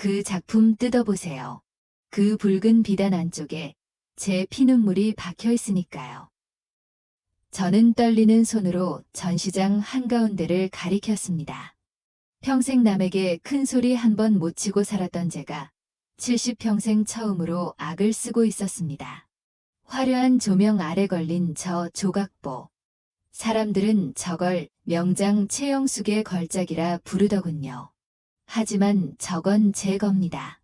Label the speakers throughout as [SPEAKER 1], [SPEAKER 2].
[SPEAKER 1] 그 작품 뜯어보세요. 그 붉은 비단 안쪽에 제 피눈물이 박혀 있으니까요. 저는 떨리는 손으로 전시장 한가운데를 가리켰습니다. 평생 남에게 큰 소리 한 번 못 치고 살았던 제가 70평생 처음으로 악을 쓰고 있었습니다. 화려한 조명 아래 걸린 저 조각보. 사람들은 저걸 명장 최영숙의 걸작이라 부르더군요. 하지만 저건 제 겁니다.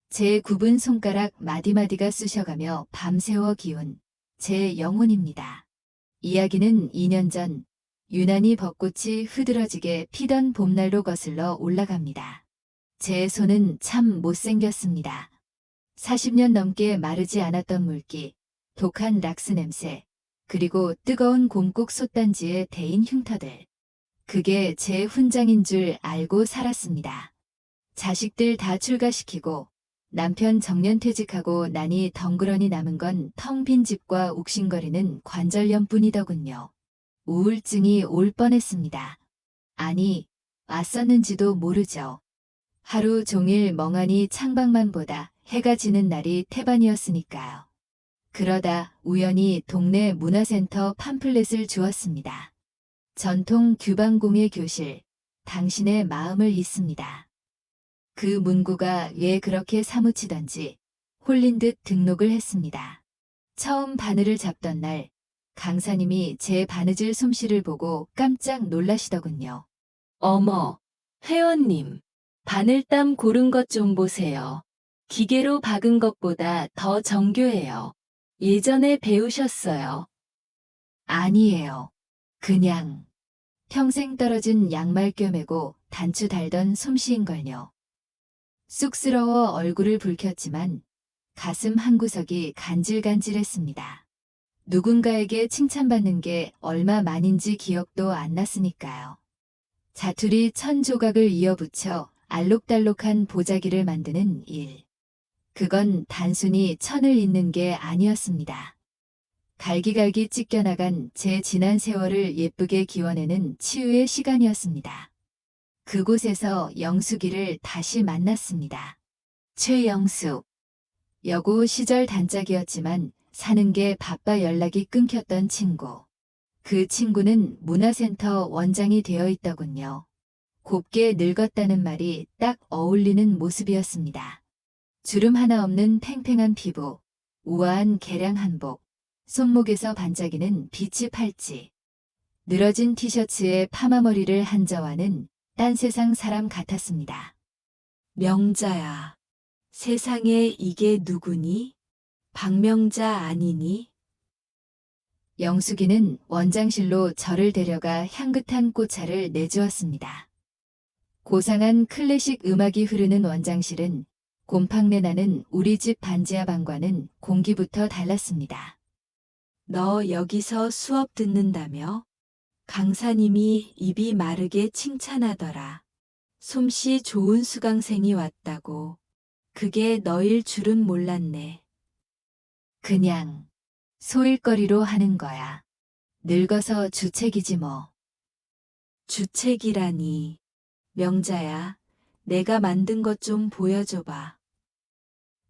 [SPEAKER 1] 제 굽은 손가락 마디마디가 쑤셔가며 밤새워 기운 제 영혼입니다. 이야기는 2년 전 유난히 벚꽃이 흐드러지게 피던 봄날로 거슬러 올라갑니다. 제 손은 참 못생겼습니다. 40년 넘게 마르지 않았던 물기, 독한 락스 냄새, 그리고 뜨거운 곰국 솥단지에 데인 흉터들. 그게 제 훈장인 줄 알고 살았습니다. 자식들 다 출가시키고 남편 정년퇴직하고 나니 덩그러니 남은 건 텅 빈 집과 욱신거리는 관절염뿐이더군요. 우울증이 올 뻔했습니다. 아니, 왔었는지도 모르죠. 하루 종일 멍하니 창밖만 보다 해가 지는 날이 태반이었으니까요. 그러다 우연히 동네 문화센터 팜플렛을 주었습니다. 전통 규방공예 교실, 당신의 마음을 잇습니다. 그 문구가 왜 그렇게 사무치던지 홀린 듯 등록을 했습니다. 처음 바늘을 잡던 날 강사님이 제 바느질 솜씨를 보고 깜짝 놀라시더군요. 어머, 회원님, 바늘땀 고른 것 좀 보세요. 기계로 박은 것보다 더 정교해요. 예전에 배우셨어요. 아니에요. 그냥 평생 떨어진 양말 꿰매고 단추 달던 솜씨인걸요. 쑥스러워 얼굴을 붉혔지만 가슴 한구석이 간질간질했습니다. 누군가에게 칭찬받는 게 얼마 만인지 기억도 안 났으니까요. 자투리 1000조각을 이어붙여 알록달록한 보자기를 만드는 일. 그건 단순히 천을 잇는 게 아니었습니다. 갈기갈기 찢겨나간 제 지난 세월을 예쁘게 기워내는 치유의 시간이었습니다. 그곳에서 영숙이를 다시 만났습니다. 최영숙. 여고 시절 단짝이었지만 사는 게 바빠 연락이 끊겼던 친구. 그 친구는 문화센터 원장이 되어 있더군요. 곱게 늙었다는 말이 딱 어울리는 모습이었습니다. 주름 하나 없는 팽팽한 피부, 우아한 개량 한복, 손목에서 반짝이는 빛이 팔찌. 늘어진 티셔츠에 파마머리를 한저와는 딴 세상 사람 같았습니다. 명자야, 세상에 이게 누구니? 박명자 아니니? 영숙이는 원장실로 저를 데려가 향긋한 꽃차를 내주었습니다. 고상한 클래식 음악이 흐르는 원장실은 곰팡내 나는 우리 집 반지하 방과는 공기부터 달랐습니다. 너 여기서 수업 듣는다며? 강사님이 입이 마르게 칭찬하더라. 솜씨 좋은 수강생이 왔다고. 그게 너일 줄은 몰랐네. 그냥 소일거리로 하는 거야. 늙어서 주책이지 뭐. 주책이라니. 명자야, 내가 만든 것 좀 보여줘봐.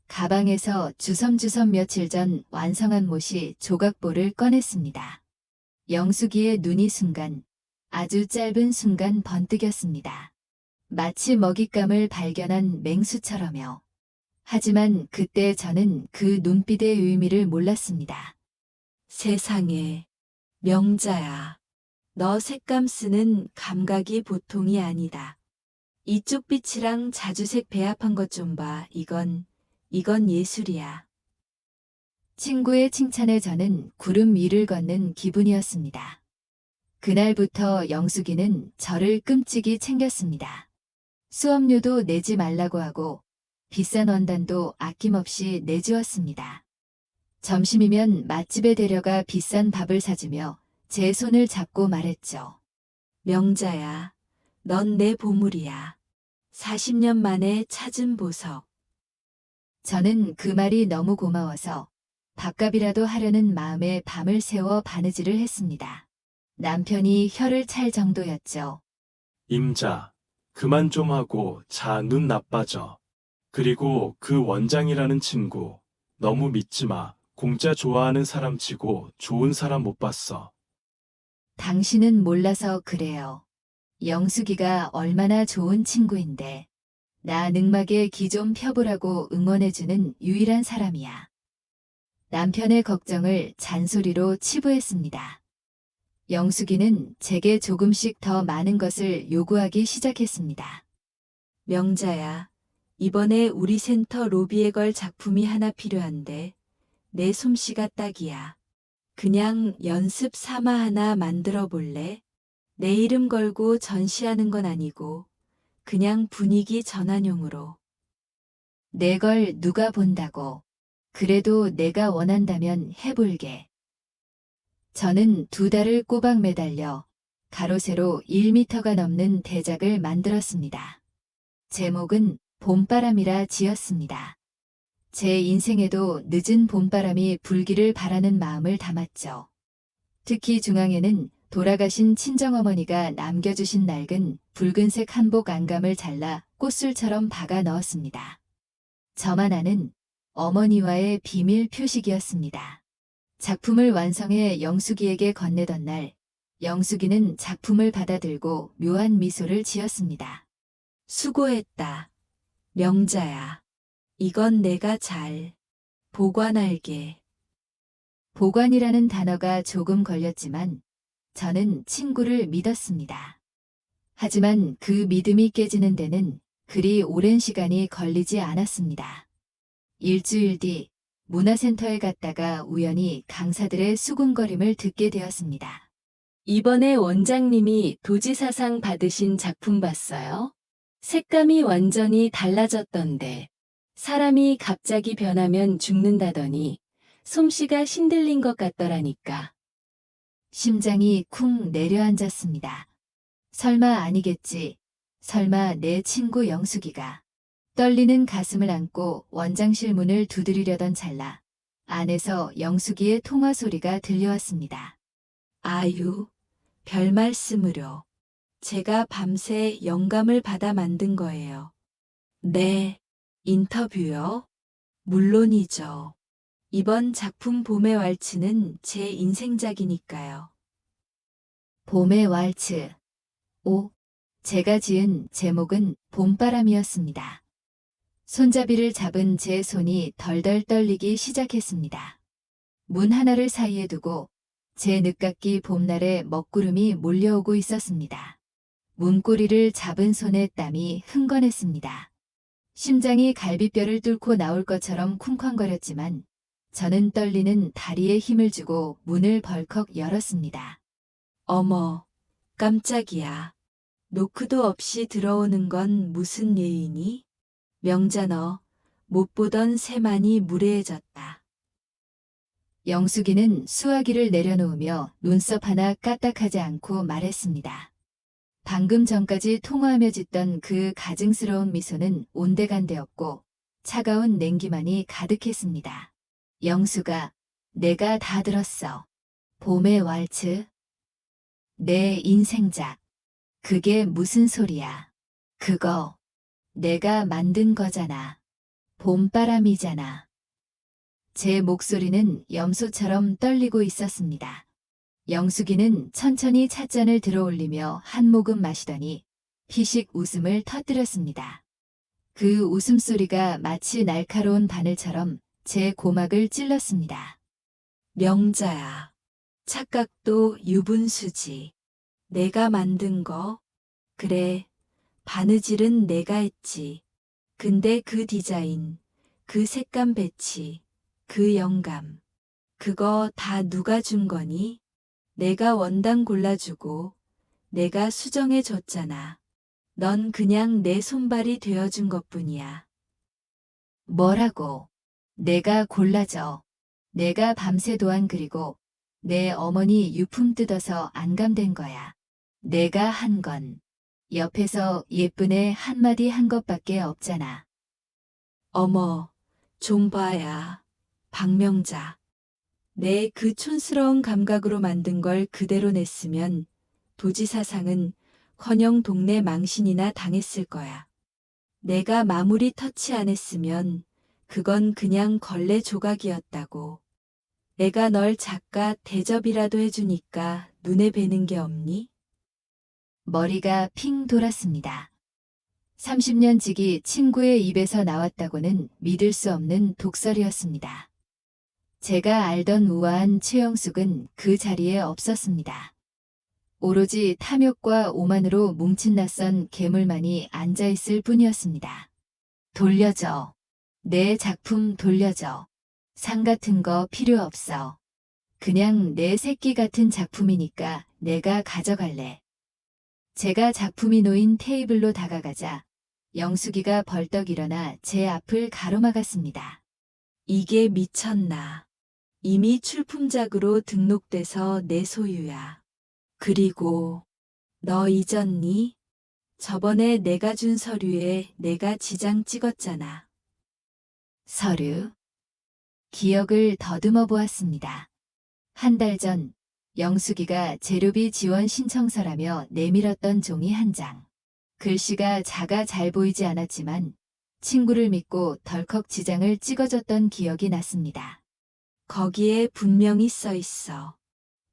[SPEAKER 1] 가방에서 주섬주섬 며칠 전 완성한 못이 조각보를 꺼냈습니다. 영숙이의 눈이 순간, 아주 짧은 순간 번뜩였습니다. 마치 먹잇감을 발견한 맹수처럼요. 하지만 그때 저는 그 눈빛의 의미를 몰랐습니다. 세상에, 명자야. 너 색감 쓰는 감각이 보통이 아니다. 이쪽 빛이랑 자주색 배합한 것 좀 봐. 이건 예술이야. 친구의 칭찬에 저는 구름 위를 걷는 기분이었습니다. 그날부터 영숙이는 저를 끔찍이 챙겼습니다. 수업료도 내지 말라고 하고 비싼 원단도 아낌없이 내주었습니다. 점심이면 맛집에 데려가 비싼 밥을 사주며 제 손을 잡고 말했죠. 명자야, 넌 내 보물이야. 40년 만에 찾은 보석. 저는 그 말이 너무 고마워서 밥값이라도 하려는 마음에 밤을 새워 바느질을 했습니다. 남편이 혀를 찰 정도였죠.
[SPEAKER 2] 임자, 그만 좀 하고 자, 눈 나빠져. 그리고 그 원장이라는 친구, 너무 믿지 마. 공짜 좋아하는 사람 치고 좋은 사람 못 봤어.
[SPEAKER 1] 당신은 몰라서 그래요. 영숙이가 얼마나 좋은 친구인데. 나 늑막에 기 좀 펴보라고 응원해주는 유일한 사람이야. 남편의 걱정을 잔소리로 치부했습니다. 영숙이는 제게 조금씩 더 많은 것을 요구하기 시작했습니다. 명자야, 이번에 우리 센터 로비에 걸 작품이 하나 필요한데 내 솜씨가 딱이야. 그냥 연습 삼아 하나 만들어 볼래? 내 이름 걸고 전시하는 건 아니고 그냥 분위기 전환용으로. 내 걸 누가 본다고. 그래도 내가 원한다면 해볼게. 저는 2달을 꼬박 매달려 가로 세로 1미터가 넘는 대작을 만들었습니다. 제목은 봄바람이라 지었습니다. 제 인생에도 늦은 봄바람이 불기를 바라는 마음을 담았죠. 특히 중앙에는 돌아가신 친정어머니가 남겨주신 낡은 붉은색 한복 안감을 잘라 꽃술처럼 박아 넣었습니다. 저만 아는 어머니와의 비밀 표식이었습니다. 작품을 완성해 영숙이에게 건네던 날, 영숙이는 작품을 받아들고 묘한 미소를 지었습니다. 수고했다. 명자야. 이건 내가 잘 보관할게. 보관이라는 단어가 조금 걸렸지만 저는 친구를 믿었습니다. 하지만 그 믿음이 깨지는 데는 그리 오랜 시간이 걸리지 않았습니다. 일주일 뒤 문화센터에 갔다가 우연히 강사들의 수군거림을 듣게 되었습니다. 이번에 원장님이 도지사상 받으신 작품 봤어요? 색감이 완전히 달라졌던데 사람이 갑자기 변하면 죽는다더니 솜씨가 신들린 것 같더라니까. 심장이 쿵 내려앉았습니다. 설마 아니겠지. 설마 내 친구 영숙이가. 떨리는 가슴을 안고 원장실 문을 두드리려던 찰나 안에서 영숙이의 통화 소리가 들려왔습니다. 아유, 별 말씀으로. 제가 밤새 영감을 받아 만든 거예요. 네, 인터뷰요? 물론이죠. 이번 작품 봄의 왈츠는 제 인생작이니까요. 봄의 왈츠. 오, 제가 지은 제목은 봄바람이었습니다. 손잡이를 잡은 제 손이 덜덜 떨리기 시작했습니다. 문 하나를 사이에 두고 제 늦깎이 봄날에 먹구름이 몰려오고 있었습니다. 문고리를 잡은 손에 땀이 흥건했습니다. 심장이 갈비뼈를 뚫고 나올 것처럼 쿵쾅거렸지만 저는 떨리는 다리에 힘을 주고 문을 벌컥 열었습니다. 어머, 깜짝이야. 노크도 없이 들어오는 건 무슨 예의니? 명자 너, 못 보던 새만이 무례해졌다. 영숙이는 수화기를 내려놓으며 눈썹 하나 까딱하지 않고 말했습니다. 방금 전까지 통화하며 짓던 그 가증스러운 미소는 온데간데없고 차가운 냉기만이 가득했습니다. 영숙아, 내가 다 들었어. 봄의 왈츠? 내 인생작. 그게 무슨 소리야. 그거 내가 만든 거잖아. 봄바람이잖아. 제 목소리는 염소처럼 떨리고 있었습니다. 영숙이는 천천히 찻잔을 들어올리며 한 모금 마시더니 피식 웃음을 터뜨렸습니다. 그 웃음소리가 마치 날카로운 바늘처럼 제 고막을 찔렀습니다. 명자야, 착각도 유분수지. 내가 만든 거? 그래, 바느질은 내가 했지. 근데 그 디자인, 그 색감 배치, 그 영감, 그거 다 누가 준 거니? 내가 원단 골라주고 내가 수정해 줬잖아. 넌 그냥 내 손발이 되어준 것뿐이야. 뭐라고? 내가 골라줘. 내가 밤새 도안 그리고 내 어머니 유품 뜯어서 안감된 거야. 내가 한 건 옆에서 예쁜 애 한마디 한 것밖에 없잖아. 어머, 좀 봐야. 박명자. 내 그 촌스러운 감각으로 만든 걸 그대로 냈으면 도지사상은 커녕 동네 망신이나 당했을 거야.
[SPEAKER 3] 내가 마무리 터치 안 했으면 그건 그냥 걸레 조각이었다고. 내가 널 작가 대접이라도 해주니까 눈에 뵈는 게 없니?
[SPEAKER 1] 머리가 핑 돌았습니다. 30년 지기 친구의 입에서 나왔다고는 믿을 수 없는 독설이었습니다. 제가 알던 우아한 최영숙은 그 자리에 없었습니다. 오로지 탐욕과 오만으로 뭉친 낯선 괴물만이 앉아있을 뿐이었습니다. 돌려줘. 내 작품 돌려줘. 상 같은 거 필요 없어. 그냥 내 새끼 같은 작품이니까 내가 가져갈래. 제가 작품이 놓인 테이블로 다가가자 영숙이가 벌떡 일어나 제 앞을 가로막았습니다.
[SPEAKER 3] 이게 미쳤나. 이미 출품작으로 등록돼서 내 소유야. 그리고 너 잊었니? 저번에 내가 준 서류에 내가 지장 찍었잖아.
[SPEAKER 1] 서류. 기억을 더듬어 보았습니다. 한 달 전 영숙이가 재료비 지원 신청서라며 내밀었던 종이 한 장. 글씨가 작아 잘 보이지 않았지만 친구를 믿고 덜컥 지장을 찍어줬던 기억이 났습니다.
[SPEAKER 3] 거기에 분명히 써 있어.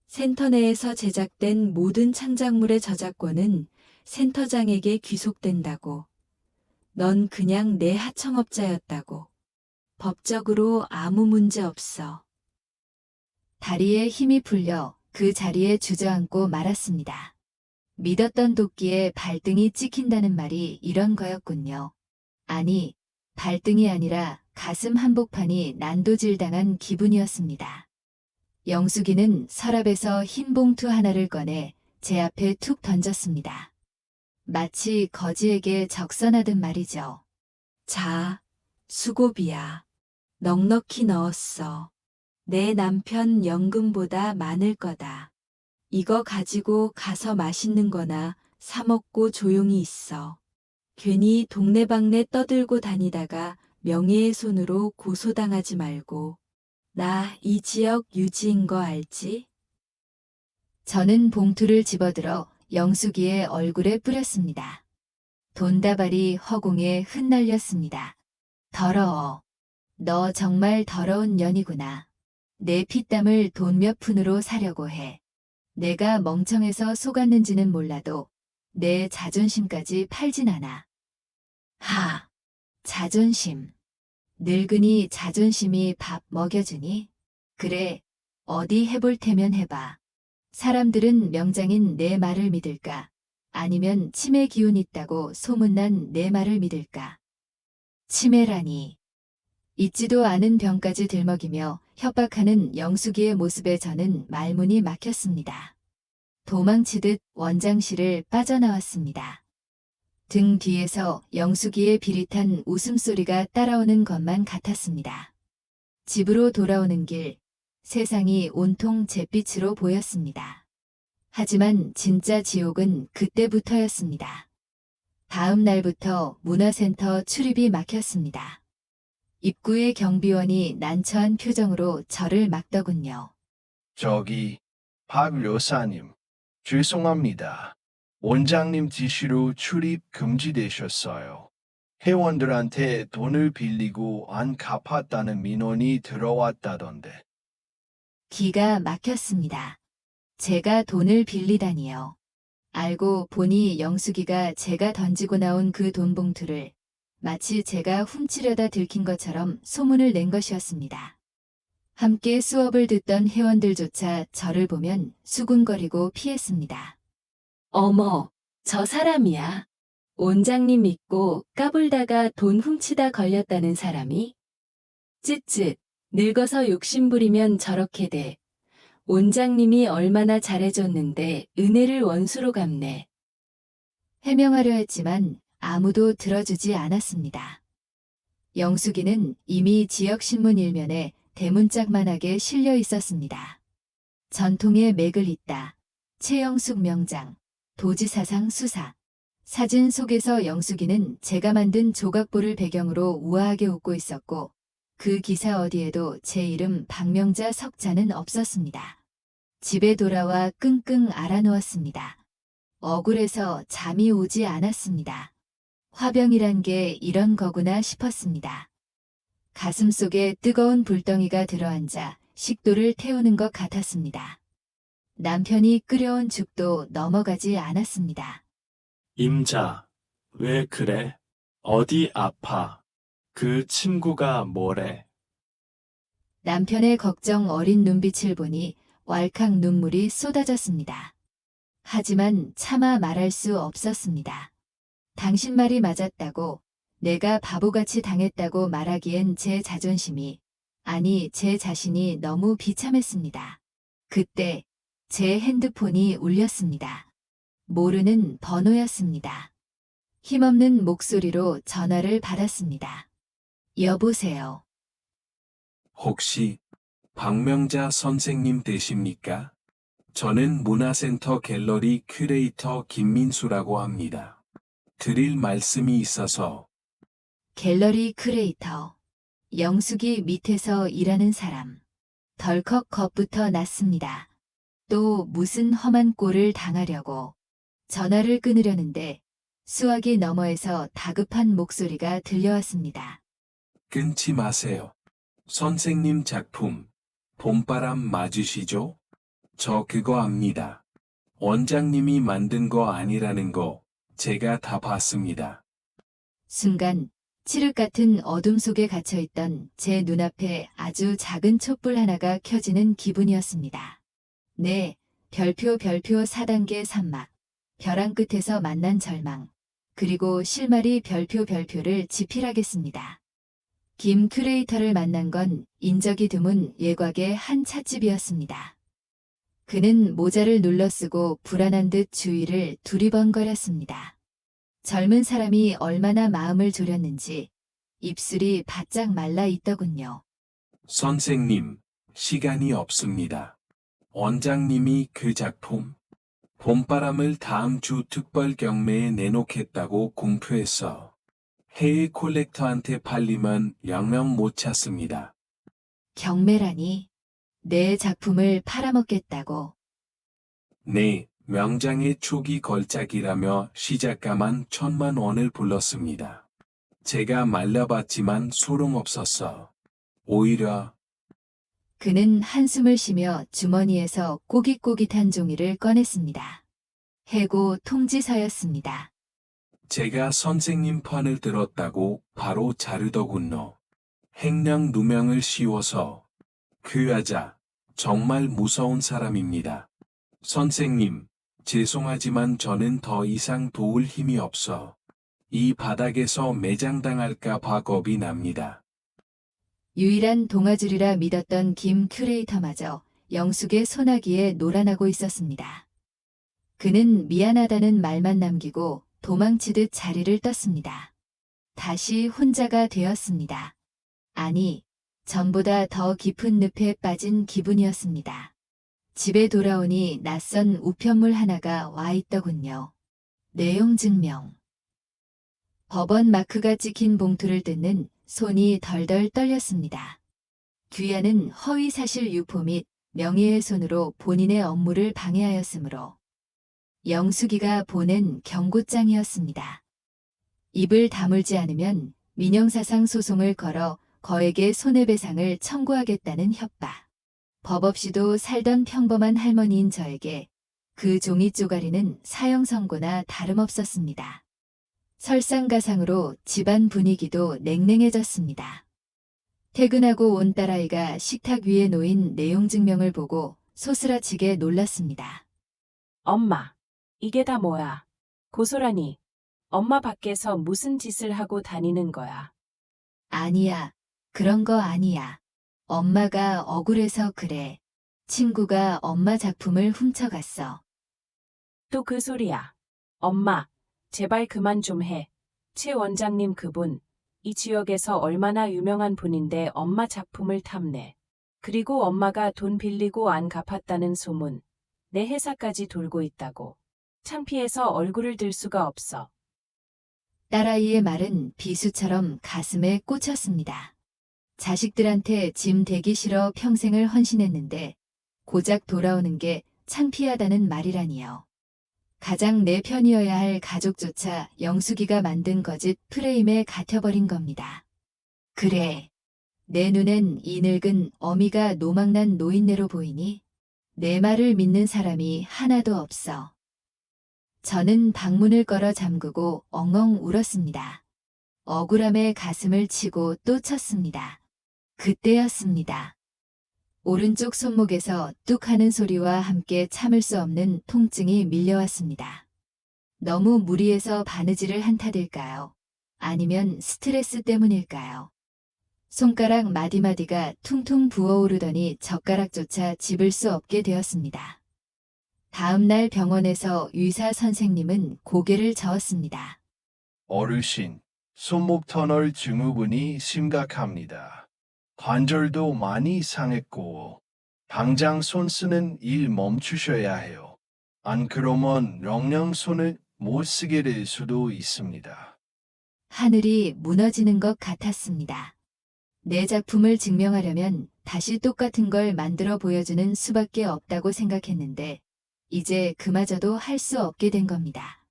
[SPEAKER 3] 센터 내에서 제작된 모든 창작물의 저작권은 센터장에게 귀속된다고. 넌 그냥 내 하청업자였다고. 법적으로 아무 문제 없어.
[SPEAKER 1] 다리에 힘이 풀려 그 자리에 주저앉고 말았습니다. 믿었던 도끼에 발등이 찍힌다는 말이 이런 거였군요. 아니, 발등이 아니라 가슴 한복판이 난도질당한 기분이었습니다. 영숙이는 서랍에서 흰 봉투 하나를 꺼내 제 앞에 툭 던졌습니다. 마치 거지에게 적선하듯 말이죠.
[SPEAKER 3] 자, 수고비야. 넉넉히 넣었어. 내 남편 연금보다 많을 거다. 이거 가지고 가서 맛있는 거나 사 먹고 조용히 있어. 괜히 동네방네 떠들고 다니다가 명예훼손으로 고소당하지 말고. 나 이 지역 유지인 거 알지?
[SPEAKER 1] 저는 봉투를 집어들어 영숙이의 얼굴에 뿌렸습니다. 돈다발이 허공에 흩날렸습니다. 더러워. 너 정말 더러운 년이구나. 내 피땀을 돈 몇 푼으로 사려고 해. 내가 멍청해서 속았는지는 몰라도 내 자존심까지 팔진 않아. 하, 자존심. 늙은이 자존심이 밥 먹여주니? 그래, 어디 해볼 테면 해봐. 사람들은 명장인 내 말을 믿을까? 아니면 치매 기운 있다고 소문난 내 말을 믿을까? 치매라니. 있지도 않은 병까지 들먹이며 협박하는 영숙이의 모습에 저는 말문이 막혔습니다. 도망치듯 원장실을 빠져나왔습니다. 등 뒤에서 영숙이의 비릿한 웃음소리가 따라오는 것만 같았습니다. 집으로 돌아오는 길, 세상이 온통 잿빛으로 보였습니다. 하지만 진짜 지옥은 그때부터였습니다. 다음 날부터 문화센터 출입이 막혔습니다. 입구의 경비원이 난처한 표정으로 저를 막더군요.
[SPEAKER 4] 저기, 박 여사님, 죄송합니다. 원장님 지시로 출입 금지되셨어요. 회원들한테 돈을 빌리고 안 갚았다는 민원이 들어왔다던데.
[SPEAKER 1] 기가 막혔습니다. 제가 돈을 빌리다니요. 알고 보니 영숙이가 제가 던지고 나온 그 돈 봉투를 마치 제가 훔치려다 들킨 것처럼 소문을 낸 것이었습니다. 함께 수업을 듣던 회원들조차 저를 보면 수군거리고 피했습니다.
[SPEAKER 3] 어머, 저 사람이야. 원장님 믿고 까불다가 돈 훔치다 걸렸다는 사람이? 쯧쯧, 늙어서 욕심부리면 저렇게 돼. 원장님이 얼마나 잘해줬는데 은혜를 원수로 갚네.
[SPEAKER 1] 해명하려 했지만 아무도 들어주지 않았습니다. 영숙이는 이미 지역신문 일면에 대문짝만하게 실려 있었습니다. 전통의 맥을 잇다. 최영숙 명장. 도지사상 수사. 사진 속에서 영숙이는 제가 만든 조각보를 배경으로 우아하게 웃고 있었고 그 기사 어디에도 제 이름 박명자 석자는 없었습니다. 집에 돌아와 끙끙 앓아누웠습니다. 억울해서 잠이 오지 않았습니다. 화병이란 게 이런 거구나 싶었습니다. 가슴 속에 뜨거운 불덩이가 들어앉아 식도를 태우는 것 같았습니다. 남편이 끓여온 죽도 넘어가지 않았습니다.
[SPEAKER 2] 임자, 왜 그래? 어디 아파? 그 친구가 뭐래?
[SPEAKER 1] 남편의 걱정 어린 눈빛을 보니 왈칵 눈물이 쏟아졌습니다. 하지만 차마 말할 수 없었습니다. 당신 말이 맞았다고, 내가 바보같이 당했다고 말하기엔 제 자존심이, 아니 제 자신이 너무 비참했습니다. 그때 제 핸드폰이 울렸습니다. 모르는 번호였습니다. 힘없는 목소리로 전화를 받았습니다. 여보세요.
[SPEAKER 5] 혹시 박명자 선생님 되십니까? 저는 문화센터 갤러리 큐레이터 김민수라고 합니다. 드릴 말씀이 있어서.
[SPEAKER 1] 갤러리 큐레이터. 영숙이 밑에서 일하는 사람. 덜컥 겁부터 났습니다. 또 무슨 험한 꼴을 당하려고. 전화를 끊으려는데 수화기 너머에서 다급한 목소리가 들려왔습니다.
[SPEAKER 5] 끊지 마세요. 선생님 작품, 봄바람 맞으시죠? 저 그거 압니다. 원장님이 만든 거 아니라는 거 제가 다 봤습니다.
[SPEAKER 1] 순간 칠흑 같은 어둠 속에 갇혀있던 제 눈앞에 아주 작은 촛불 하나가 켜지는 기분이었습니다. 네, 별표 4단계 산막, 벼랑 끝에서 만난 절망, 그리고 실마리 별표를 지필하겠습니다. 김 큐레이터를 만난 건 인적이 드문 예곽의 한 찻집이었습니다. 그는 모자를 눌러쓰고 불안한 듯 주위를 두리번거렸습니다. 젊은 사람이 얼마나 마음을 졸였는지 입술이 바짝 말라 있더군요.
[SPEAKER 5] 선생님, 시간이 없습니다. 원장님이 그 작품, 봄바람을 다음 주 특별 경매에 내놓겠다고 공표했어. 해외 콜렉터한테 팔리면 영영 못 찾습니다.
[SPEAKER 1] 경매라니, 내 작품을 팔아먹겠다고.
[SPEAKER 5] 네, 명장의 초기 걸작이라며 시작가만 1,000만 원을 불렀습니다. 제가 말려봤지만 소용없었어. 오히려
[SPEAKER 1] 그는 한숨을 쉬며 주머니에서 꼬깃꼬깃한 종이를 꺼냈습니다. 해고 통지서였습니다.
[SPEAKER 5] 제가 선생님 편을 들었다고 바로 자르더군요. 행량 누명을 씌워서. 그 여자, 정말 무서운 사람입니다. 선생님, 죄송하지만 저는 더 이상 도울 힘이 없어. 이 바닥에서 매장당할까 봐 겁이 납니다.
[SPEAKER 1] 유일한 동아줄이라 믿었던 김 큐레이터마저 영숙의 소나기에 놀아나고 있었습니다. 그는 미안하다는 말만 남기고 도망치듯 자리를 떴습니다. 다시 혼자가 되었습니다. 아니, 전보다 더 깊은 늪에 빠진 기분이었습니다. 집에 돌아오니 낯선 우편물 하나가 와 있더군요. 내용 증명. 법원 마크가 찍힌 봉투를 뜯는 손이 덜덜 떨렸습니다. 귀하는 허위사실 유포 및 명예훼손으로 본인의 업무를 방해하였으므로 영숙이가 보낸 경고장이었습니다. 입을 다물지 않으면 민형사상 소송을 걸어 거액의 손해배상을 청구하겠다는 협박. 법 없이도 살던 평범한 할머니인 저에게 그 종이 쪼가리는 사형 선고나 다름없었습니다. 설상가상으로 집안 분위기도 냉랭해졌습니다. 퇴근하고 온 딸아이가 식탁 위에 놓인 내용 증명을 보고 소스라치게 놀랐습니다.
[SPEAKER 6] 엄마, 이게 다 뭐야? 고소라니, 엄마 밖에서 무슨 짓을 하고 다니는 거야?
[SPEAKER 1] 아니야, 그런 거 아니야. 엄마가 억울해서 그래. 친구가 엄마 작품을 훔쳐갔어.
[SPEAKER 6] 또 그 소리야. 엄마, 제발 그만 좀 해. 최 원장님 그분, 이 지역에서 얼마나 유명한 분인데 엄마 작품을 탐내. 그리고 엄마가 돈 빌리고 안 갚았다는 소문. 내 회사까지 돌고 있다고. 창피해서 얼굴을 들 수가 없어.
[SPEAKER 1] 딸아이의 말은 비수처럼 가슴에 꽂혔습니다. 자식들한테 짐 되기 싫어 평생을 헌신했는데 고작 돌아오는 게 창피하다는 말이라니요. 가장 내 편이어야 할 가족조차 영숙이가 만든 거짓 프레임에 갇혀버린 겁니다. 그래. 내 눈엔 이 늙은 어미가 노망난 노인네로 보이니 내 말을 믿는 사람이 하나도 없어. 저는 방문을 걸어 잠그고 엉엉 울었습니다. 억울함에 가슴을 치고 또 쳤습니다. 그때였습니다. 오른쪽 손목에서 뚝 하는 소리와 함께 참을 수 없는 통증이 밀려왔습니다. 너무 무리해서 바느질을 한탓일까요? 아니면 스트레스 때문일까요? 손가락 마디마디가 퉁퉁 부어오르더니 젓가락조차 집을 수 없게 되었습니다. 다음 날 병원에서 의사 선생님은 고개를 저었습니다.
[SPEAKER 4] 어르신, 손목 터널 증후군이 심각합니다. 관절도 많이 상했고, 당장 손 쓰는 일 멈추셔야 해요. 안 그러면 영영 손을 못 쓰게 될 수도 있습니다.
[SPEAKER 1] 하늘이 무너지는 것 같았습니다. 내 작품을 증명하려면 다시 똑같은 걸 만들어 보여주는 수밖에 없다고 생각했는데 이제 그마저도 할 수 없게 된 겁니다.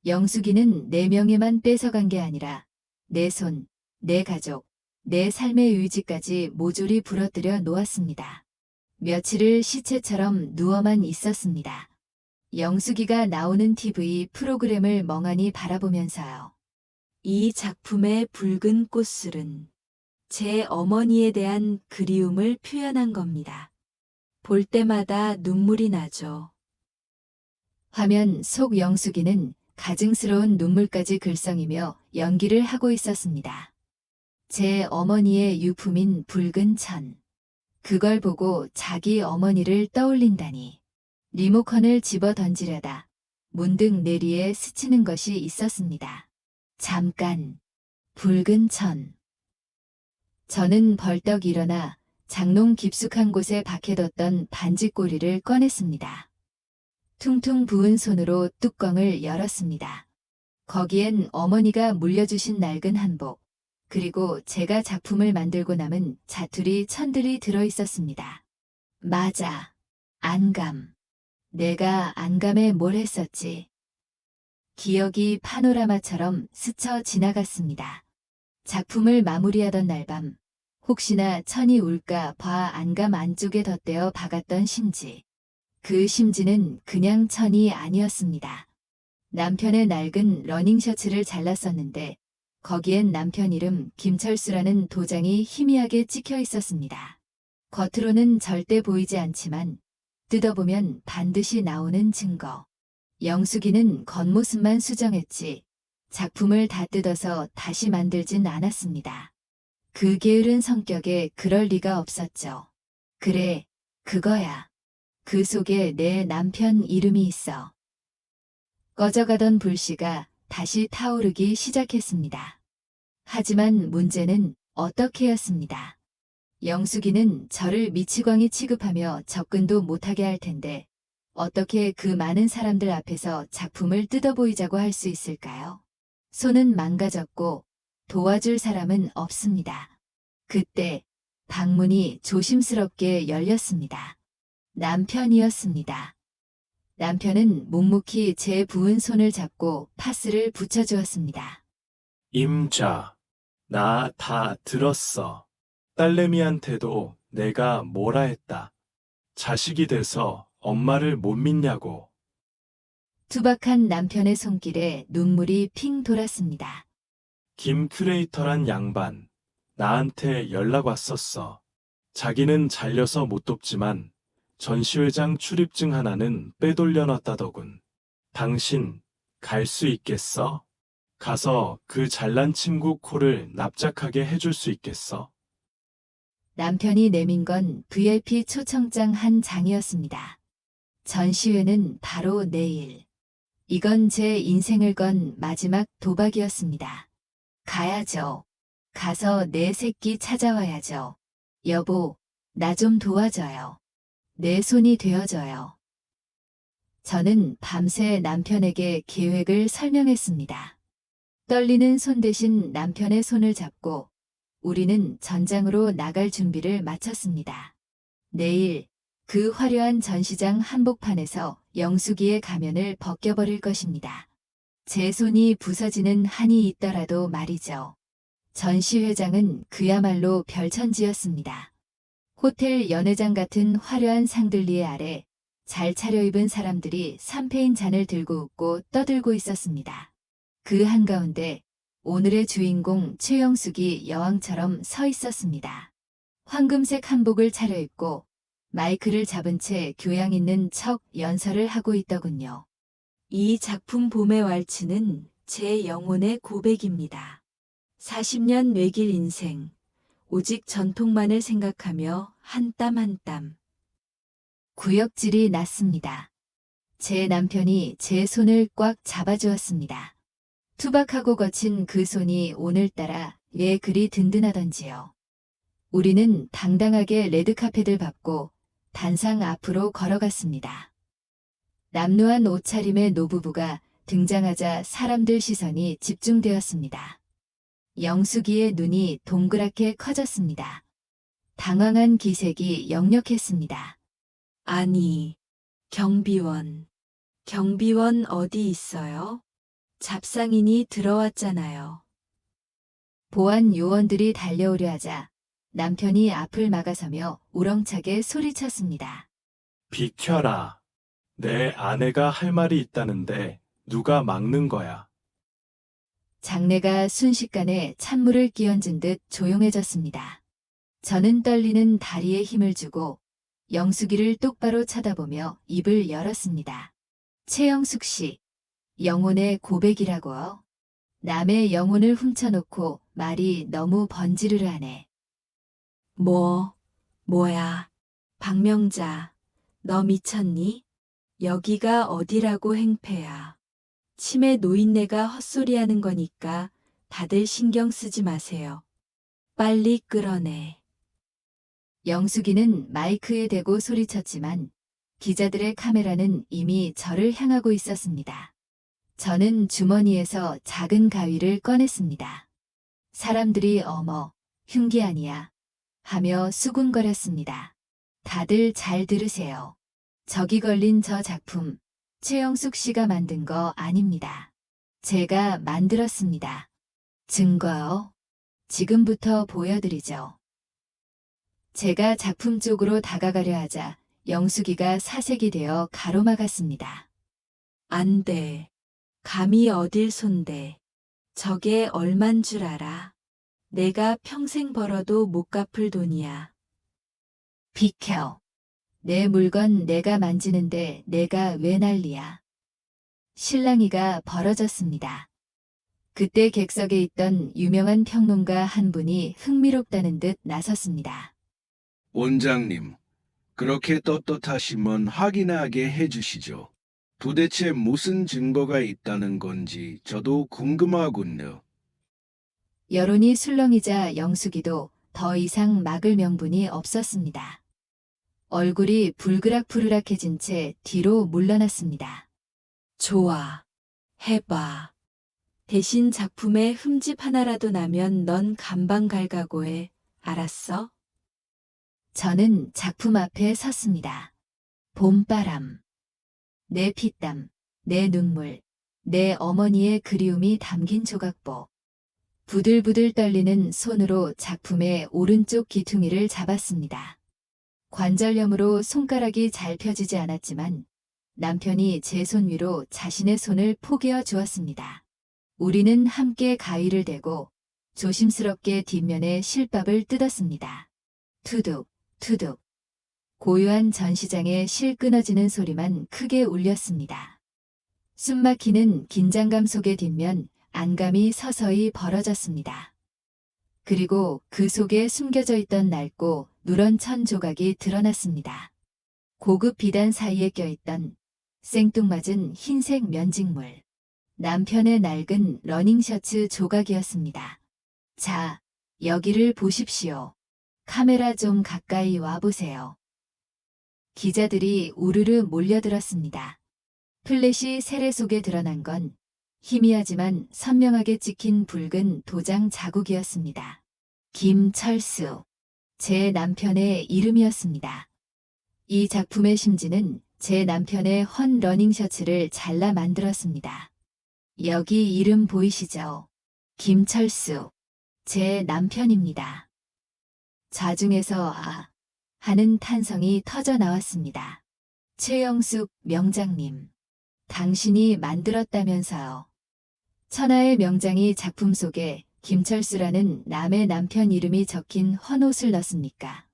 [SPEAKER 1] 영숙이는 내 명예만 뺏어간 게 아니라 내 손, 내 가족, 내 삶의 의지까지 모조리 부러뜨려 놓았습니다. 며칠을 시체처럼 누워만 있었습니다. 영숙이가 나오는 TV 프로그램을 멍하니 바라보면서요.
[SPEAKER 3] 이 작품의 붉은 꽃술은 제 어머니에 대한 그리움을 표현한 겁니다. 볼 때마다 눈물이 나죠.
[SPEAKER 1] 화면 속 영숙이는 가증스러운 눈물까지 글썽이며 연기를 하고 있었습니다. 제 어머니의 유품인 붉은 천. 그걸 보고 자기 어머니를 떠올린다니. 리모컨을 집어 던지려다 문득 내리에 스치는 것이 있었습니다. 잠깐. 붉은 천. 저는 벌떡 일어나 장롱 깊숙한 곳에 박해뒀던 반지꼬리를 꺼냈습니다. 퉁퉁 부은 손으로 뚜껑을 열었습니다. 거기엔 어머니가 물려주신 낡은 한복, 그리고 제가 작품을 만들고 남은 자투리 천들이 들어있었습니다. 맞아. 안감. 내가 안감에 뭘 했었지. 기억이 파노라마처럼 스쳐 지나갔습니다. 작품을 마무리하던 날밤, 혹시나 천이 울까 봐 안감 안쪽에 덧대어 박았던 심지. 그 심지는 그냥 천이 아니었습니다. 남편의 낡은 러닝셔츠를 잘랐었는데 거기엔 남편 이름 김철수라는 도장이 희미하게 찍혀 있었습니다. 겉으로는 절대 보이지 않지만 뜯어보면 반드시 나오는 증거. 영숙이는 겉모습만 수정했지 작품을 다 뜯어서 다시 만들진 않았습니다. 그 게으른 성격에 그럴 리가 없었죠. 그래, 그거야. 그 속에 내 남편 이름이 있어. 꺼져가던 불씨가 다시 타오르기 시작했습니다. 하지만 문제는 어떻게였습니다. 영숙이는 저를 미치광이 취급하며 접근도 못하게 할 텐데 어떻게 그 많은 사람들 앞에서 작품을 뜯어보이자고 할 수 있을까요? 손은 망가졌고 도와줄 사람은 없습니다. 그때 방문이 조심스럽게 열렸습니다. 남편이었습니다. 남편은 묵묵히 제 부은 손을 잡고 파스를 붙여주었습니다.
[SPEAKER 2] 임자, 나 다 들었어. 딸내미한테도 내가 뭐라 했다. 자식이 돼서 엄마를 못 믿냐고.
[SPEAKER 1] 투박한 남편의 손길에 눈물이 핑 돌았습니다.
[SPEAKER 2] 김 큐레이터란 양반, 나한테 연락 왔었어. 자기는 잘려서 못 돕지만 전시회장 출입증 하나는 빼돌려놨다더군. 당신 갈 수 있겠어? 가서 그 잘난 친구 코를 납작하게 해줄 수 있겠어?
[SPEAKER 1] 남편이 내민 건 VIP 초청장 한 장이었습니다. 전시회는 바로 내일. 이건 제 인생을 건 마지막 도박이었습니다. 가야죠. 가서 내 새끼 찾아와야죠. 여보, 나 좀 도와줘요. 내 손이 되어줘요. 저는 밤새 남편에게 계획을 설명했습니다. 떨리는 손 대신 남편의 손을 잡고 우리는 전장으로 나갈 준비를 마쳤습니다. 내일 그 화려한 전시장 한복판에서 영숙이의 가면을 벗겨버릴 것입니다. 제 손이 부서지는 한이 있더라도 말이죠. 전시회장은 그야말로 별천지였습니다. 호텔 연회장 같은 화려한 샹들리에 아래 잘 차려입은 사람들이 샴페인 잔을 들고 웃고 떠들고 있었습니다. 그 한가운데 오늘의 주인공 최영숙이 여왕처럼 서 있었습니다. 황금색 한복을 차려입고 마이크를 잡은 채 교양 있는 척 연설을 하고 있더군요.
[SPEAKER 3] 이 작품 봄의 왈츠는 제 영혼의 고백입니다. 40년 외길 인생, 오직 전통만을 생각하며 한 땀 한 땀.
[SPEAKER 1] 구역질이 났습니다. 제 남편이 제 손을 꽉 잡아주었습니다. 투박하고 거친 그 손이 오늘따라 왜 그리 든든하던지요. 우리는 당당하게 레드카펫을 밟고 단상 앞으로 걸어갔습니다. 남루한 옷차림의 노부부가 등장하자 사람들 시선이 집중되었습니다. 영숙이의 눈이 동그랗게 커졌습니다. 당황한 기색이 역력했습니다.
[SPEAKER 3] 아니, 경비원 어디 있어요? 잡상인이 들어왔잖아요.
[SPEAKER 1] 보안 요원들이 달려오려 하자 남편이 앞을 막아서며 우렁차게 소리쳤습니다.
[SPEAKER 2] 비켜라. 내 아내가 할 말이 있다는데 누가 막는 거야?
[SPEAKER 1] 장내가 순식간에 찬물을 끼얹은 듯 조용해졌습니다. 저는 떨리는 다리에 힘을 주고 영숙이를 똑바로 쳐다보며 입을 열었습니다. 최영숙 씨, 영혼의 고백이라고요? 남의 영혼을 훔쳐놓고 말이 너무 번지르르하네.
[SPEAKER 3] 뭐야. 박명자, 너 미쳤니? 여기가 어디라고 행패야. 치매 노인네가 헛소리하는 거니까 다들 신경 쓰지 마세요. 빨리 끌어내.
[SPEAKER 1] 영숙이는 마이크에 대고 소리쳤지만 기자들의 카메라는 이미 저를 향하고 있었습니다. 저는 주머니에서 작은 가위를 꺼냈습니다. 사람들이 어머, 흉기 아니야 하며 수군거렸습니다. 다들 잘 들으세요. 저기 걸린 저 작품 최영숙 씨가 만든 거 아닙니다. 제가 만들었습니다. 증거요? 지금부터 보여드리죠. 제가 작품 쪽으로 다가가려 하자 영숙이가 사색이 되어 가로막았습니다.
[SPEAKER 3] 안 돼. 감히 어딜 손대. 저게 얼만 줄 알아. 내가 평생 벌어도 못 갚을 돈이야.
[SPEAKER 1] 비켜. 내 물건 내가 만지는데 내가 왜 난리야. 실랑이가 벌어졌습니다. 그때 객석에 있던 유명한 평론가 한 분이 흥미롭다는 듯 나섰습니다.
[SPEAKER 7] 원장님, 그렇게 떳떳하시면 확인하게 해주시죠. 도대체 무슨 증거가 있다는 건지 저도 궁금하군요.
[SPEAKER 1] 여론이 술렁이자 영숙이도 더 이상 막을 명분이 없었습니다. 얼굴이 불그락푸르락해진 채 뒤로 물러났습니다.
[SPEAKER 3] 좋아. 해봐. 대신 작품에 흠집 하나라도 나면 넌 감방 갈 각오해. 알았어?
[SPEAKER 1] 저는 작품 앞에 섰습니다. 봄바람. 내 피땀, 내 눈물, 내 어머니의 그리움이 담긴 조각보. 부들부들 떨리는 손으로 작품의 오른쪽 귀퉁이를 잡았습니다. 관절염으로 손가락이 잘 펴지지 않았지만 남편이 제 손 위로 자신의 손을 포개어 주었습니다. 우리는 함께 가위를 대고 조심스럽게 뒷면에 실밥을 뜯었습니다. 투둑, 투둑. 고요한 전시장의 실 끊어지는 소리만 크게 울렸습니다. 숨막히는 긴장감 속의 뒷면 안감이 서서히 벌어졌습니다. 그리고 그 속에 숨겨져 있던 낡고 누런 천 조각이 드러났습니다. 고급 비단 사이에 껴있던 생뚱맞은 흰색 면직물. 남편의 낡은 러닝셔츠 조각이었습니다. 자, 여기를 보십시오. 카메라 좀 가까이 와보세요. 기자들이 우르르 몰려들었습니다. 플래시 세례 속에 드러난 건 희미하지만 선명하게 찍힌 붉은 도장 자국이었습니다. 김철수. 제 남편의 이름이었습니다. 이 작품의 심지는 제 남편의 헌 러닝 셔츠를 잘라 만들었습니다. 여기 이름 보이시죠? 김철수. 제 남편입니다. 좌중에서 아 하는 탄성이 터져 나왔습니다. 최영숙 명장님. 당신이 만들었다면서요. 천하의 명장이 작품 속에 김철수라는 남의 남편 이름이 적힌 헌옷을 넣습니까?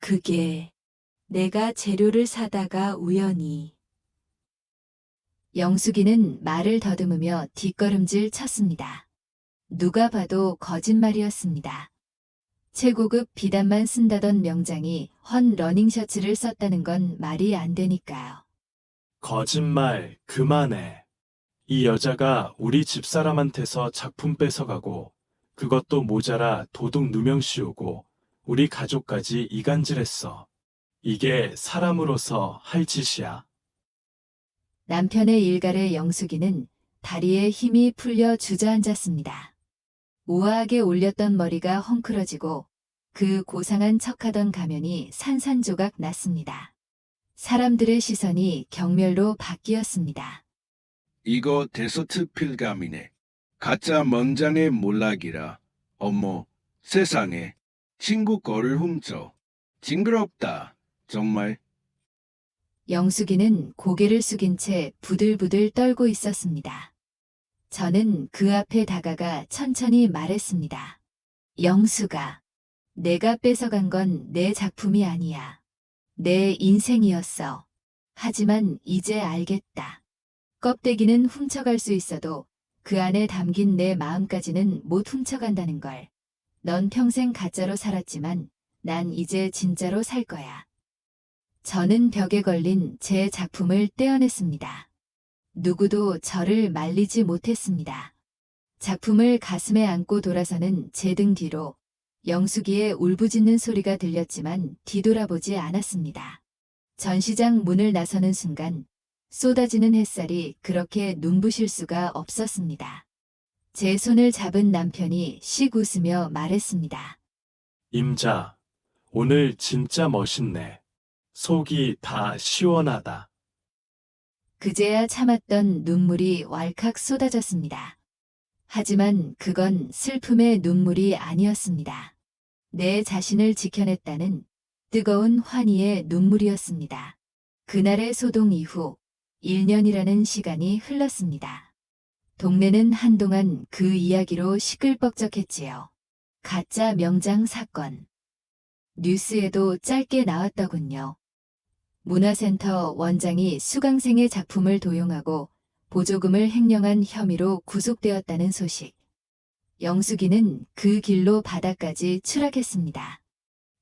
[SPEAKER 3] 그게 내가 재료를 사다가 우연히.
[SPEAKER 1] 영숙이는 말을 더듬으며 뒷걸음질 쳤습니다. 누가 봐도 거짓말이었습니다. 최고급 비단만 쓴다던 명장이 헌 러닝셔츠를 썼다는 건 말이 안 되니까요.
[SPEAKER 2] 거짓말 그만해. 이 여자가 우리 집사람한테서 작품 뺏어가고 그것도 모자라 도둑 누명 씌우고 우리 가족까지 이간질했어. 이게 사람으로서 할 짓이야.
[SPEAKER 1] 남편의 일갈에 영숙이는 다리에 힘이 풀려 주저앉았습니다. 우아하게 올렸던 머리가 헝클어지고 그 고상한 척하던 가면이 산산조각 났습니다. 사람들의 시선이 경멸로 바뀌었습니다.
[SPEAKER 7] 이거 데서트 필감이네. 가짜 명장의 몰락이라. 어머, 세상에. 친구 거를 훔쳐. 징그럽다. 정말.
[SPEAKER 1] 영숙이는 고개를 숙인 채 부들부들 떨고 있었습니다. 저는 그 앞에 다가가 천천히 말했습니다. 영숙아, 내가 뺏어간 건 내 작품이 아니야. 내 인생이었어. 하지만 이제 알겠다. 껍데기는 훔쳐갈 수 있어도 그 안에 담긴 내 마음까지는 못 훔쳐간다는 걸. 넌 평생 가짜로 살았지만 난 이제 진짜로 살 거야. 저는 벽에 걸린 제 작품을 떼어냈습니다. 누구도 저를 말리지 못했습니다. 작품을 가슴에 안고 돌아서는 제 등 뒤로 영숙이의 울부짖는 소리가 들렸지만 뒤돌아보지 않았습니다. 전시장 문을 나서는 순간 쏟아지는 햇살이 그렇게 눈부실 수가 없었습니다. 제 손을 잡은 남편이 씩 웃으며 말했습니다.
[SPEAKER 2] 임자, 오늘 진짜 멋있네. 속이 다 시원하다.
[SPEAKER 1] 그제야 참았던 눈물이 왈칵 쏟아졌습니다. 하지만 그건 슬픔의 눈물이 아니었습니다. 내 자신을 지켜냈다는 뜨거운 환희의 눈물이었습니다. 그날의 소동 이후 1년이라는 시간이 흘렀습니다. 동네는 한동안 그 이야기로 시끌벅적했지요. 가짜 명장 사건. 뉴스에도 짧게 나왔더군요. 문화센터 원장이 수강생의 작품을 도용하고 보조금을 횡령한 혐의로 구속되었다는 소식. 영숙이는 그 길로 바닥까지 추락했습니다.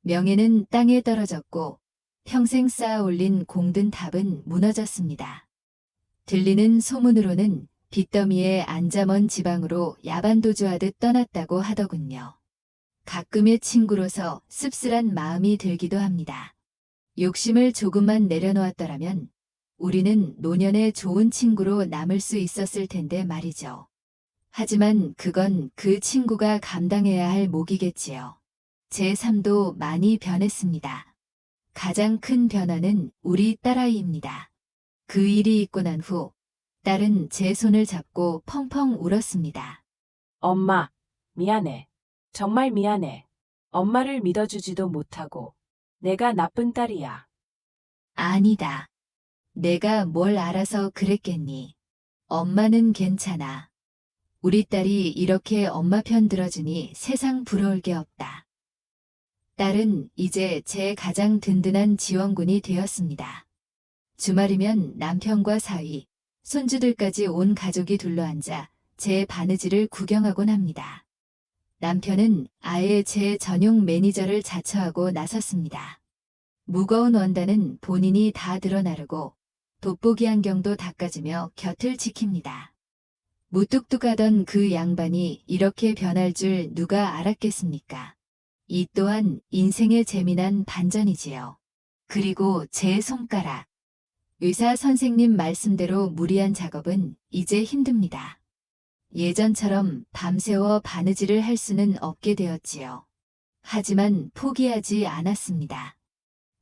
[SPEAKER 1] 명예는 땅에 떨어졌고 평생 쌓아 올린 공든 탑은 무너졌습니다. 들리는 소문으로는 빚더미에 앉아 먼 지방으로 야반도주하듯 떠났다고 하더군요. 가끔의 친구로서 씁쓸한 마음이 들기도 합니다. 욕심을 조금만 내려놓았더라면 우리는 노년의 좋은 친구로 남을 수 있었을 텐데 말이죠. 하지만 그건 그 친구가 감당해야 할 몫이겠지요. 제 삶도 많이 변했습니다. 가장 큰 변화는 우리 딸아이입니다. 그 일이 있고 난 후 딸은 제 손을 잡고 펑펑 울었습니다.
[SPEAKER 6] 엄마, 미안해. 정말 미안해. 엄마를 믿어주지도 못하고. 내가 나쁜 딸이야.
[SPEAKER 1] 아니다. 내가 뭘 알아서 그랬겠니. 엄마는 괜찮아. 우리 딸이 이렇게 엄마 편 들어주니 세상 부러울 게 없다. 딸은 이제 제 가장 든든한 지원군이 되었습니다. 주말이면 남편과 사위, 손주들까지 온 가족이 둘러앉아 제 바느질을 구경하곤 합니다. 남편은 아예 제 전용 매니저를 자처하고 나섰습니다. 무거운 원단은 본인이 다 드러나르고 돋보기 안경도 닦아주며 곁을 지킵니다. 무뚝뚝하던 그 양반이 이렇게 변할 줄 누가 알았겠습니까? 이 또한 인생의 재미난 반전이지요. 그리고 제 손가락. 의사 선생님 말씀대로 무리한 작업은 이제 힘듭니다. 예전처럼 밤새워 바느질을 할 수는 없게 되었지요. 하지만 포기하지 않았습니다.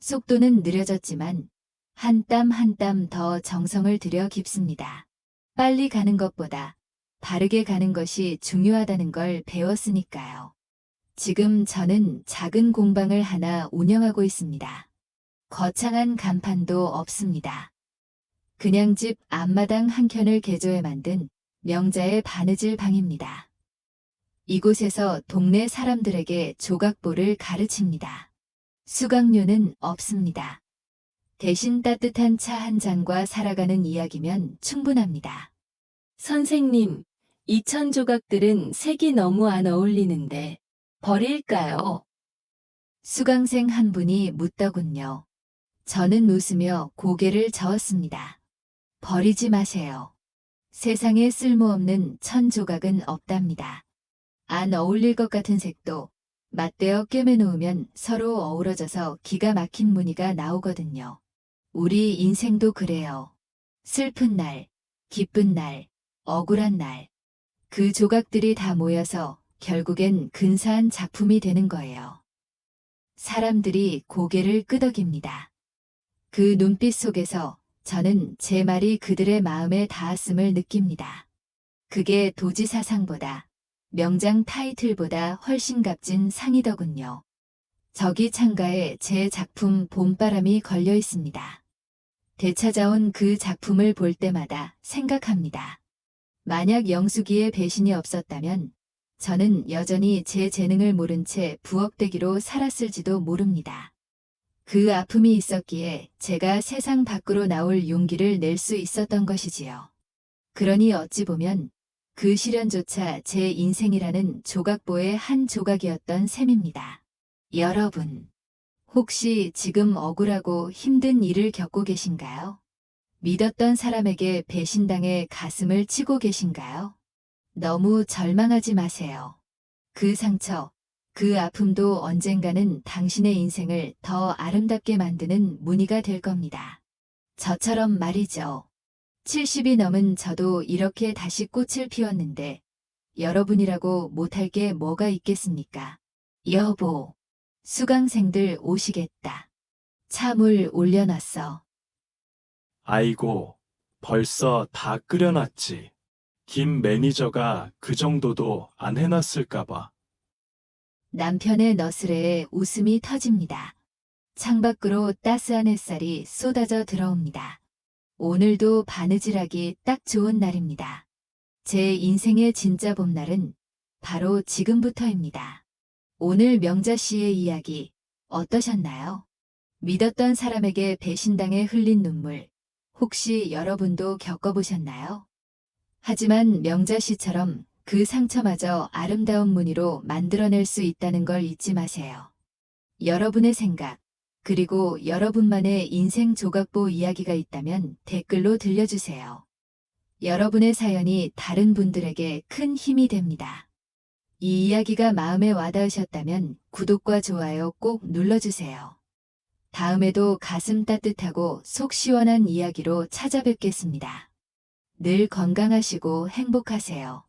[SPEAKER 1] 속도는 느려졌지만 한 땀 한 땀 더 정성을 들여 깊습니다. 빨리 가는 것보다 바르게 가는 것이 중요하다는 걸 배웠으니까요. 지금 저는 작은 공방을 하나 운영하고 있습니다. 거창한 간판도 없습니다. 그냥 집 앞마당 한 켠을 개조해 만든 명자의 바느질 방입니다. 이곳에서 동네 사람들에게 조각보를 가르칩니다. 수강료는 없습니다. 대신 따뜻한 차 한 잔과 살아가는 이야기면 충분합니다.
[SPEAKER 3] 선생님, 2,000 조각들은 색이 너무 안 어울리는데 버릴까요?
[SPEAKER 1] 수강생 한 분이 묻더군요. 저는 웃으며 고개를 저었습니다. 버리지 마세요. 세상에 쓸모없는 1,000 조각은 없답니다. 안 어울릴 것 같은 색도 맞대어 꿰매놓으면 서로 어우러져서 기가 막힌 무늬가 나오거든요. 우리 인생도 그래요. 슬픈 날, 기쁜 날, 억울한 날. 그 조각들이 다 모여서 결국엔 근사한 작품이 되는 거예요. 사람들이 고개를 끄덕입니다. 그 눈빛 속에서 저는 제 말이 그들의 마음에 닿았음을 느낍니다. 그게 도지사상보다, 명장 타이틀보다 훨씬 값진 상이더군요. 저기 창가에 제 작품 봄바람이 걸려 있습니다. 되찾아온 그 작품을 볼 때마다 생각합니다. 만약 영숙이의 배신이 없었다면 저는 여전히 제 재능을 모른 채 부업되기로 살았을지도 모릅니다. 그 아픔이 있었기에 제가 세상 밖으로 나올 용기를 낼 수 있었던 것이지요. 그러니 어찌 보면 그 시련조차 제 인생이라는 조각보의 한 조각이었던 셈입니다. 여러분, 혹시 지금 억울하고 힘든 일을 겪고 계신가요? 믿었던 사람에게 배신당해 가슴을 치고 계신가요? 너무 절망하지 마세요. 그 상처, 그 아픔도 언젠가는 당신의 인생을 더 아름답게 만드는 무늬가 될 겁니다. 저처럼 말이죠. 70이 넘은 저도 이렇게 다시 꽃을 피웠는데 여러분이라고 못할 게 뭐가 있겠습니까? 여보, 수강생들 오시겠다. 차물 올려놨어.
[SPEAKER 2] 아이고, 벌써 다 끓여놨지. 김 매니저가 그 정도도 안 해놨을까봐.
[SPEAKER 1] 남편의 너스레에 웃음이 터집니다. 창밖으로 따스한 햇살이 쏟아져 들어옵니다. 오늘도 바느질하기 딱 좋은 날입니다. 제 인생의 진짜 봄날은 바로 지금부터입니다. 오늘 명자 씨의 이야기 어떠셨나요? 믿었던 사람에게 배신당해 흘린 눈물, 혹시 여러분도 겪어보셨나요? 하지만 명자 씨처럼 그 상처마저 아름다운 무늬로 만들어낼 수 있다는 걸 잊지 마세요. 여러분의 생각, 그리고 여러분만의 인생 조각보 이야기가 있다면 댓글로 들려주세요. 여러분의 사연이 다른 분들에게 큰 힘이 됩니다. 이 이야기가 마음에 와닿으셨다면 구독과 좋아요 꼭 눌러주세요. 다음에도 가슴 따뜻하고 속 시원한 이야기로 찾아뵙겠습니다. 늘 건강하시고 행복하세요.